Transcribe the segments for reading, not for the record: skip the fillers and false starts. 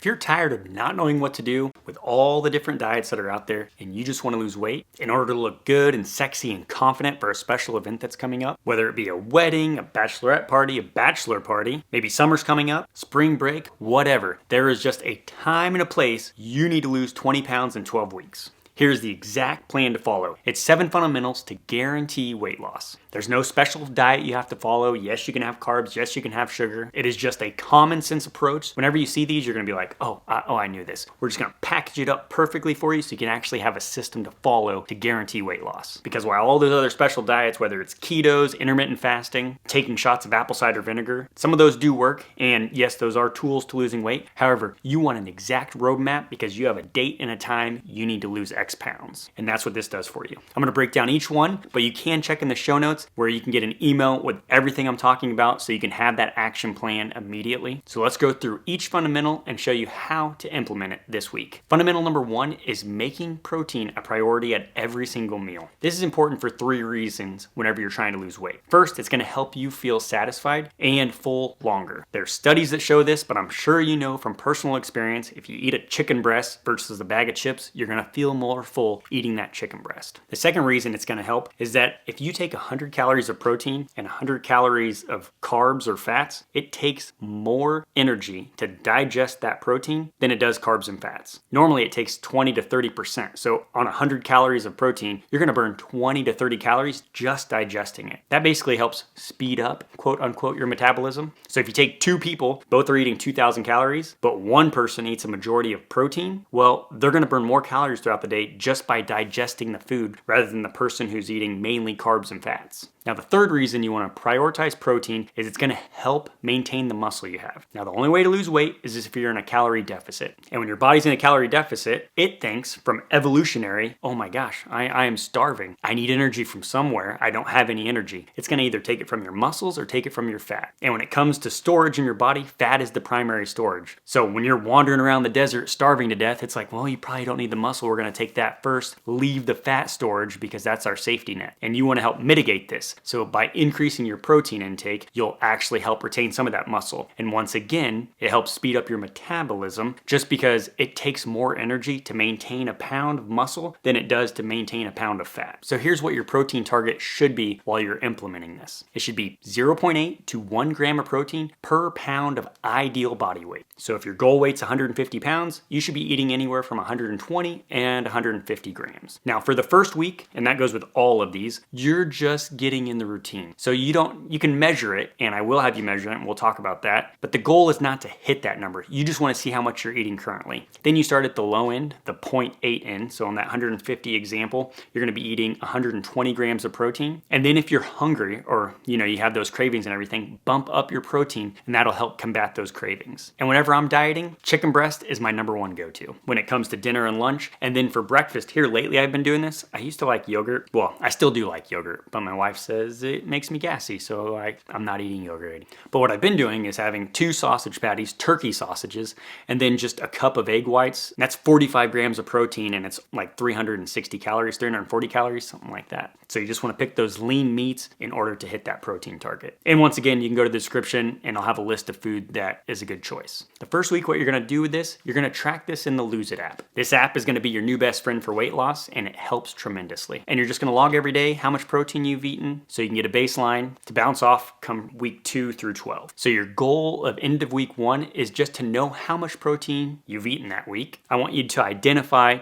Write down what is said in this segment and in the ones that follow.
If you're tired of not knowing what to do with all the different diets that are out there and you just want to lose weight in order to look good and sexy and confident for a special event that's coming up, whether it be a wedding, a bachelorette party, a bachelor party, maybe summer's coming up, spring break, whatever, there is just a time and a place you need to lose 20 pounds in 12 weeks. Here's the exact plan to follow. It's 7 fundamentals to guarantee weight loss. There's no special diet you have to follow. Yes, you can have carbs. Yes, you can have sugar. It is just a common sense approach. Whenever you see these, you're going to be like, I knew this. We're just going to package it up perfectly for you so you can actually have a system to follow to guarantee weight loss. Because while all those other special diets, whether it's ketos, intermittent fasting, taking shots of apple cider vinegar, some of those do work. And yes, those are tools to losing weight. However, you want an exact roadmap because you have a date and a time you need to lose X pounds. And that's what this does for you. I'm going to break down each one, but you can check in the show notes where you can get an email with everything I'm talking about so you can have that action plan immediately. So let's go through each fundamental and show you how to implement it this week. Fundamental number 1 is making protein a priority at every single meal. This is important for 3 reasons whenever you're trying to lose weight. First, it's going to help you feel satisfied and full longer. There's studies that show this, but I'm sure you know from personal experience, if you eat a chicken breast versus a bag of chips, you're going to feel more full eating that chicken breast. The second reason it's going to help is that if you take 100 calories of protein and 100 calories of carbs or fats, it takes more energy to digest that protein than it does carbs and fats. Normally it takes 20 to 30%. So on 100 calories of protein, you're going to burn 20 to 30 calories just digesting it. That basically helps speed up, quote unquote, your metabolism. So if you take 2 people, both are eating 2,000 calories, but one person eats a majority of protein, well, they're going to burn more calories throughout the day just by digesting the food rather than the person who's eating mainly carbs and fats. Now, the third reason you want to prioritize protein is it's going to help maintain the muscle you have. Now, the only way to lose weight is if you're in a calorie deficit. And when your body's in a calorie deficit, it thinks from evolutionary, oh my gosh, I am starving. I need energy from somewhere. I don't have any energy. It's going to either take it from your muscles or take it from your fat. And when it comes to storage in your body, fat is the primary storage. So when you're wandering around the desert starving to death, it's like, well, you probably don't need the muscle. We're going to take that first, leave the fat storage because that's our safety net. And you want to help mitigate this. So by increasing your protein intake, you'll actually help retain some of that muscle. And once again, it helps speed up your metabolism just because it takes more energy to maintain a pound of muscle than it does to maintain a pound of fat. So here's what your protein target should be while you're implementing this. It should be 0.8 to 1 gram of protein per pound of ideal body weight. So if your goal weight's 150 pounds, you should be eating anywhere from 120 and 150 grams. Now for the first week, and that goes with all of these, you're just getting in the routine. So you can measure it, and I will have you measure it, and we'll talk about that. But the goal is not to hit that number. You just want to see how much you're eating currently. Then you start at the low end, the 0.8 end. So on that 150 example, you're going to be eating 120 grams of protein. And then if you're hungry or you have those cravings and everything, bump up your protein, and that'll help combat those cravings. And whenever I'm dieting, chicken breast is my number 1 go-to when it comes to dinner and lunch. And then for breakfast, here lately I've been doing this. I used to like yogurt. Well, I still do like yogurt, but my wife says it makes me gassy, so I'm not eating yogurt. But what I've been doing is having 2 sausage patties, turkey sausages, and then just a cup of egg whites. That's 45 grams of protein, and it's like 360 calories, 340 calories, something like that. So you just want to pick those lean meats in order to hit that protein target. And once again, you can go to the description, and I'll have a list of food that is a good choice. The first week, what you're going to do with this, you're going to track this in the Lose It app. This app is going to be your new best friend for weight loss, and it helps tremendously. And you're just going to log every day how much protein you've eaten, so you can get a baseline to bounce off come week 2 through 12. So your goal of end of week 1 is just to know how much protein you've eaten that week. I want you to identify,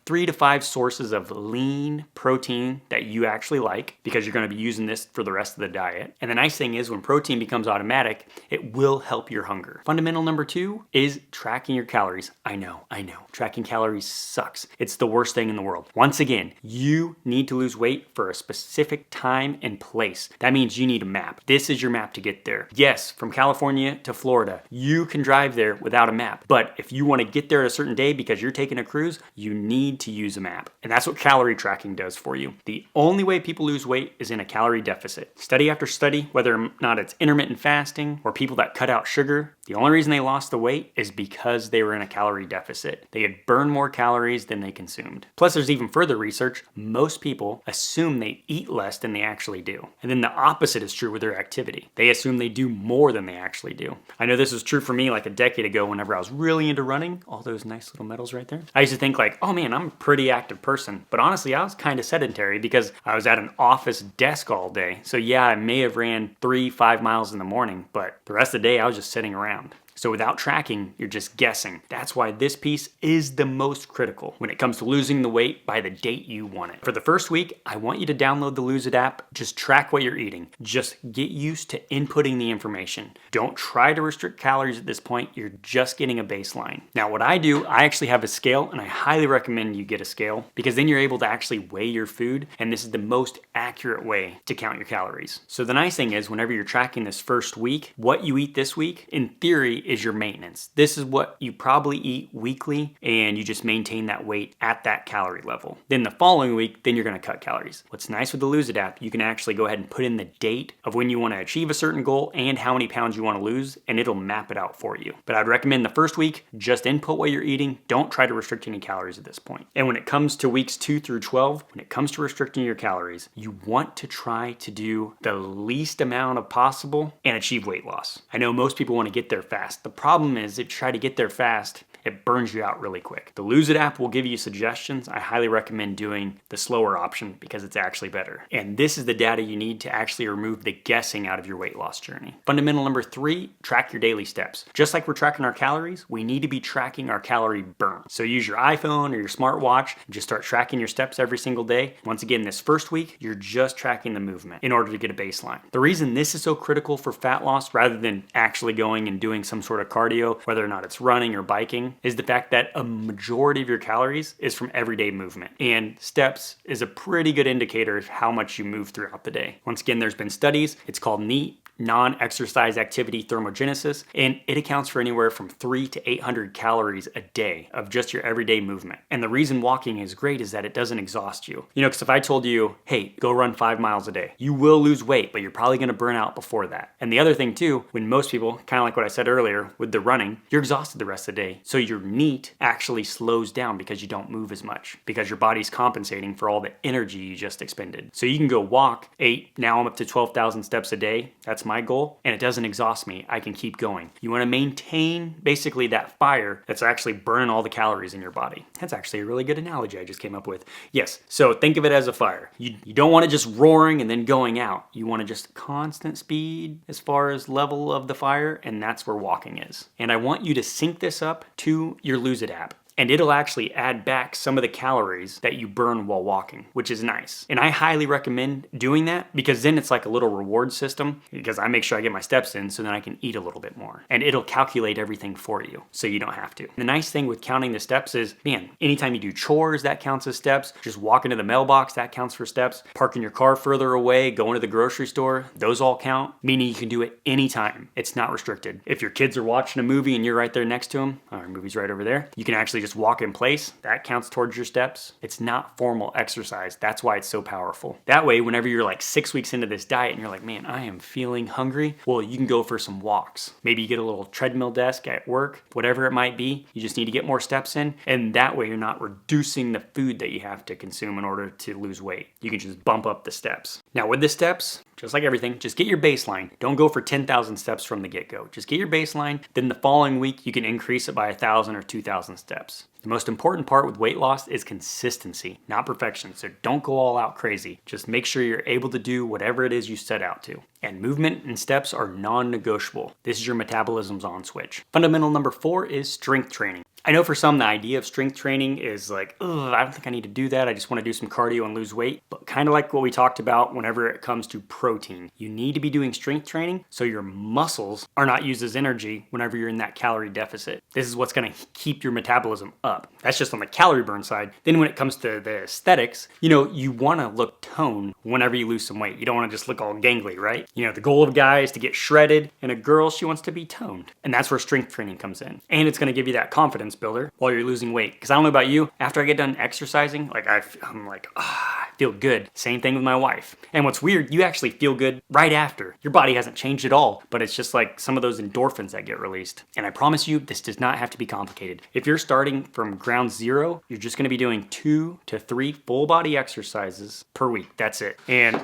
3 to 5 sources of lean protein that you actually like because you're going to be using this for the rest of the diet. And the nice thing is when protein becomes automatic, it will help your hunger. Fundamental number 2 is tracking your calories. I know. Tracking calories sucks. It's the worst thing in the world. Once again, you need to lose weight for a specific time and place. That means you need a map. This is your map to get there. Yes, from California to Florida, you can drive there without a map. But if you want to get there at a certain day because you're taking a cruise, you need to use a map. And that's what calorie tracking does for you. The only way people lose weight is in a calorie deficit. Study after study, whether or not it's intermittent fasting or people that cut out sugar, The only reason they lost the weight is because they were in a calorie deficit. They had burned more calories than they consumed. Plus, there's even further research. Most people assume they eat less than they actually do. And then the opposite is true with their activity. They assume they do more than they actually do. I know this was true for me like a decade ago whenever I was really into running. All those nice little medals right there. I used to think like, oh man, I'm a pretty active person. But honestly, I was kind of sedentary because I was at an office desk all day. So yeah, I may have ran 3-5 miles in the morning, but the rest of the day I was just sitting around. So without tracking, you're just guessing. That's why this piece is the most critical when it comes to losing the weight by the date you want it. For the first week, I want you to download the Lose It app. Just track what you're eating. Just get used to inputting the information. Don't try to restrict calories at this point. You're just getting a baseline. Now what I do, I actually have a scale, and I highly recommend you get a scale because then you're able to actually weigh your food, and this is the most accurate way to count your calories. So the nice thing is whenever you're tracking this first week, what you eat this week, in theory, is your maintenance. This is what you probably eat weekly, and you just maintain that weight at that calorie level. Then the following week, then you're gonna cut calories. What's nice with the Lose It app, you can actually go ahead and put in the date of when you wanna achieve a certain goal and how many pounds you wanna lose, and it'll map it out for you. But I'd recommend the first week, just input what you're eating. Don't try to restrict any calories at this point. And when it comes to weeks 2 through 12, when it comes to restricting your calories, you want to try to do the least amount of possible and achieve weight loss. I know most people wanna get there fast. The problem is if you try to get there fast, it burns you out really quick. The Lose It app will give you suggestions. I highly recommend doing the slower option because it's actually better. And this is the data you need to actually remove the guessing out of your weight loss journey. Fundamental number 3, track your daily steps. Just like we're tracking our calories, we need to be tracking our calorie burn. So use your iPhone or your smartwatch and just start tracking your steps every single day. Once again, this first week, you're just tracking the movement in order to get a baseline. The reason this is so critical for fat loss rather than actually going and doing some sort of cardio, whether or not it's running or biking, is the fact that a majority of your calories is from everyday movement. And steps is a pretty good indicator of how much you move throughout the day. Once again, there's been studies. It's called NEAT, non-exercise activity thermogenesis, and it accounts for anywhere from 300 to 800 calories a day of just your everyday movement. And the reason walking is great is that it doesn't exhaust you. You know, because if I told you, hey, go run 5 miles a day, you will lose weight, but you're probably gonna burn out before that. And the other thing too, when most people, kind of like what I said earlier with the running, you're exhausted the rest of the day. So your NEAT actually slows down because you don't move as much, because your body's compensating for all the energy you just expended. So you can go walk 8, now I'm up to 12,000 steps a day. That's my goal, and it doesn't exhaust me. I can keep going. You want to maintain basically that fire that's actually burning all the calories in your body. That's actually a really good analogy I just came up with. Yes, so think of it as a fire. You don't want it just roaring and then going out. You want to just constant speed as far as level of the fire, and that's where walking is. And I want you to sync this up to your Lose It app. And it'll actually add back some of the calories that you burn while walking, which is nice. And I highly recommend doing that because then it's like a little reward system because I make sure I get my steps in so then I can eat a little bit more. And it'll calculate everything for you so you don't have to. The nice thing with counting the steps is, man, anytime you do chores, that counts as steps. Just walking to the mailbox, that counts for steps. Parking your car further away, going to the grocery store, those all count, meaning you can do it anytime. It's not restricted. If your kids are watching a movie and you're right there next to them, our movie's right over there, you can actually just walk in place. That counts towards your steps. It's not formal exercise. That's why it's so powerful. That way, whenever you're like 6 weeks into this diet and you're like, man, I am feeling hungry, well, you can go for some walks. Maybe you get a little treadmill desk at work, whatever it might be. You just need to get more steps in. And that way you're not reducing the food that you have to consume in order to lose weight. You can just bump up the steps. Now with the steps, just like everything, just get your baseline. Don't go for 10,000 steps from the get-go. Just get your baseline. Then the following week, you can increase it by 1,000 or 2,000 steps. The most important part with weight loss is consistency, not perfection. So don't go all out crazy. Just make sure you're able to do whatever it is you set out to. And movement and steps are non-negotiable. This is your metabolism's on switch. Fundamental number 4 is strength training. I know for some the idea of strength training is like, ugh, I don't think I need to do that. I just want to do some cardio and lose weight. But kind of like what we talked about whenever it comes to protein, you need to be doing strength training so your muscles are not used as energy whenever you're in that calorie deficit. This is what's going to keep your metabolism up. up. That's just on the calorie burn side. Then when it comes to the aesthetics, you want to look toned whenever you lose some weight. You don't want to just look all gangly, right? The goal of a guy is to get shredded, and a girl, she wants to be toned. And that's where strength training comes in. And it's going to give you that confidence builder while you're losing weight. Because I don't know about you, after I get done exercising, I'm like, I feel good. Same thing with my wife. And what's weird, you actually feel good right after. Your body hasn't changed at all, but it's just like some of those endorphins that get released. And I promise you, this does not have to be complicated. If you're starting from ground zero, you're just going to be doing 2 to 3 full body exercises per week. That's it. And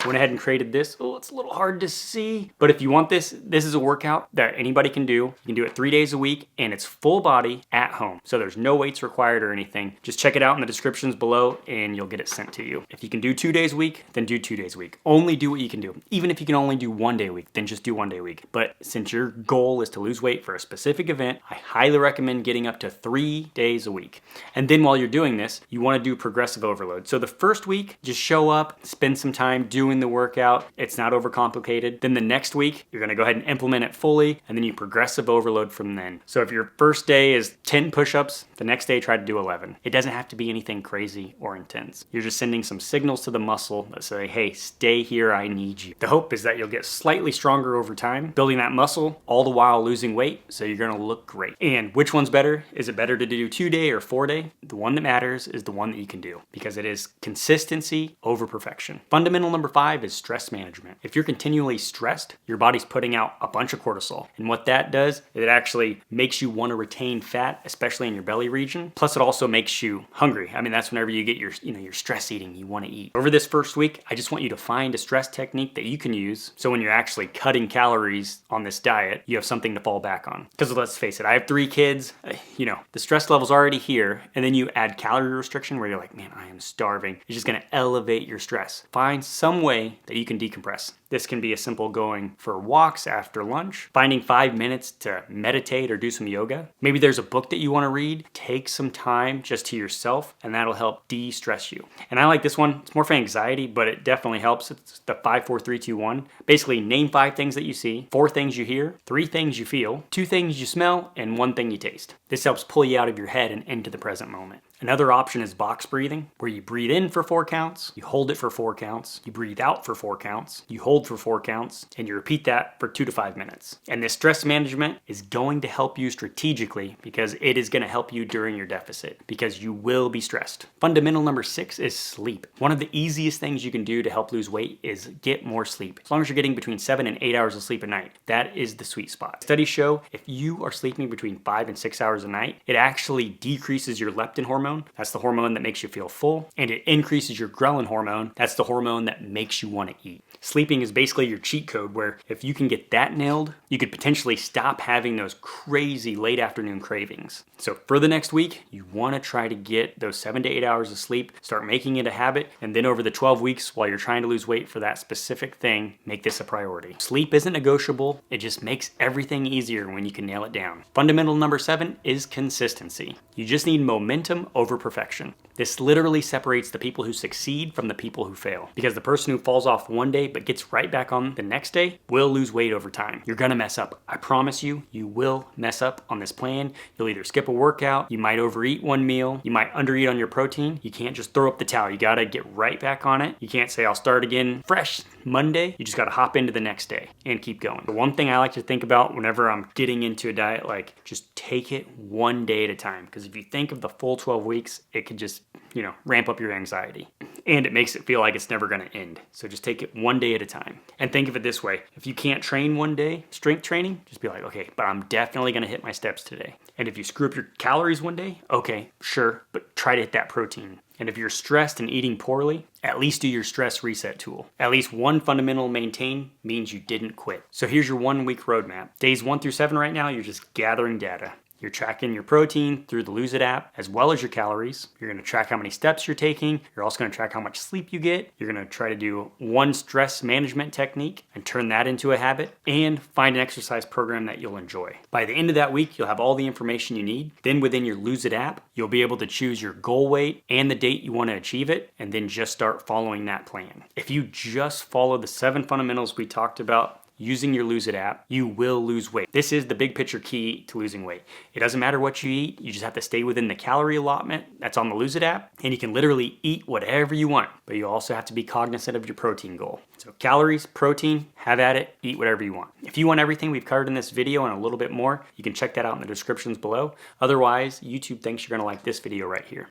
went ahead and created this. Oh, it's a little hard to see, but if you want this is a workout that anybody can do. You can do it 3 days a week, and it's full body at home. So there's no weights required or anything. Just check it out in the descriptions below and you'll get it sent to you. If you can do 2 days a week, then do 2 days a week. Only do what you can do. Even if you can only do 1 day a week, then just do 1 day a week. But since your goal is to lose weight for a specific event, I highly recommend getting up to 3 days a week. And then while you're doing this, you want to do progressive overload. So the first week, just show up, spend some time doing the workout. It's not overcomplicated. Then the next week, you're going to go ahead and implement it fully, and then you progressive overload from then. So if your first day is 10 push-ups, the next day try to do 11. It doesn't have to be anything crazy or intense. You're just sending some signals to the muscle that say, hey, stay here, I need you. The hope is that you'll get slightly stronger over time, building that muscle, all the while losing weight, so you're going to look great. And which one's better? Is it better to do 2 day or 4 day? The one that matters is the one that you can do, because it is consistency over perfection. Fundamental number 5 is stress management. If you're continually stressed, your body's putting out a bunch of cortisol. And what that does, it actually makes you want to retain fat, especially in your belly region. Plus it also makes you hungry. I mean, that's whenever you get your stress eating, you want to eat. Over this first week, I just want you to find a stress technique that you can use. So when you're actually cutting calories on this diet, you have something to fall back on. Because let's face it, I have 3 kids, the stress level's already here. And then you add calorie restriction where you're like, man, I am starving. It's just going to elevate your stress. Find some way that you can decompress. This can be as simple going for walks after lunch, finding 5 minutes to meditate or do some yoga. Maybe there's a book that you want to read. Take some time just to yourself, and that'll help de-stress you. And I like this one. It's more for anxiety, but it definitely helps. It's the 5, 4, 3, 2, 1. Basically, name 5 things that you see, 4 things you hear, 3 things you feel, 2 things you smell, and 1 thing you taste. This helps pull you out of your head and into the present moment. Another option is box breathing, where you breathe in for 4 counts, you hold it for 4 counts, you breathe out for 4 counts, you hold for 4 counts, and you repeat that for 2 to 5 minutes. And this stress management is going to help you strategically because it is going to help you during your deficit because you will be stressed. Fundamental number 6 is sleep. One of the easiest things you can do to help lose weight is get more sleep. As long as you're getting between 7 and 8 hours of sleep a night, that is the sweet spot. Studies show if you are sleeping between 5 and 6 hours a night, it actually decreases your leptin hormone. That's the hormone that makes you feel full, and it increases your ghrelin hormone. That's the hormone that makes you want to eat. Sleeping is basically your cheat code where if you can get that nailed, you could potentially stop having those crazy late afternoon cravings. So for the next week, you want to try to get those 7 to 8 hours of sleep, start making it a habit, and then over the 12 weeks while you're trying to lose weight for that specific thing, make this a priority. Sleep isn't negotiable. It just makes everything easier when you can nail it down. Fundamental number 7 is consistency. You just need momentum over perfection. This literally separates the people who succeed from the people who fail. Because the person who falls off one day but gets right back on the next day will lose weight over time. You're gonna mess up. I promise you, you will mess up on this plan. You'll either skip a workout, you might overeat one meal, you might undereat on your protein. You can't just throw up the towel. You gotta get right back on it. You can't say, I'll start again fresh Monday. You just gotta hop into the next day and keep going. The one thing I like to think about whenever I'm getting into a diet, like just take it one day at a time. Because if you think of the full 12 weeks, it could just, ramp up your anxiety. And it makes it feel like it's never gonna end. So just take it one day at a time. And think of it this way. If you can't train one day, strength training, just be like, okay, but I'm definitely gonna hit my steps today. And if you screw up your calories one day, okay, sure, but try to hit that protein. And if you're stressed and eating poorly, at least do your stress reset tool. At least one fundamental maintain means you didn't quit. So here's your 1 week roadmap. Days 1 through 7 right now, you're just gathering data. You're tracking your protein through the Lose It app, as well as your calories. You're gonna track how many steps you're taking. You're also gonna track how much sleep you get. You're gonna try to do one stress management technique and turn that into a habit, and find an exercise program that you'll enjoy. By the end of that week, you'll have all the information you need. Then within your Lose It app, you'll be able to choose your goal weight and the date you wanna achieve it, and then just start following that plan. If you just follow the 7 fundamentals we talked about, using your Lose It app, you will lose weight. This is the big picture key to losing weight. It doesn't matter what you eat, you just have to stay within the calorie allotment that's on the Lose It app, and you can literally eat whatever you want, but you also have to be cognizant of your protein goal. So calories, protein, have at it, eat whatever you want. If you want everything we've covered in this video and a little bit more, you can check that out in the descriptions below. Otherwise, YouTube thinks you're gonna like this video right here.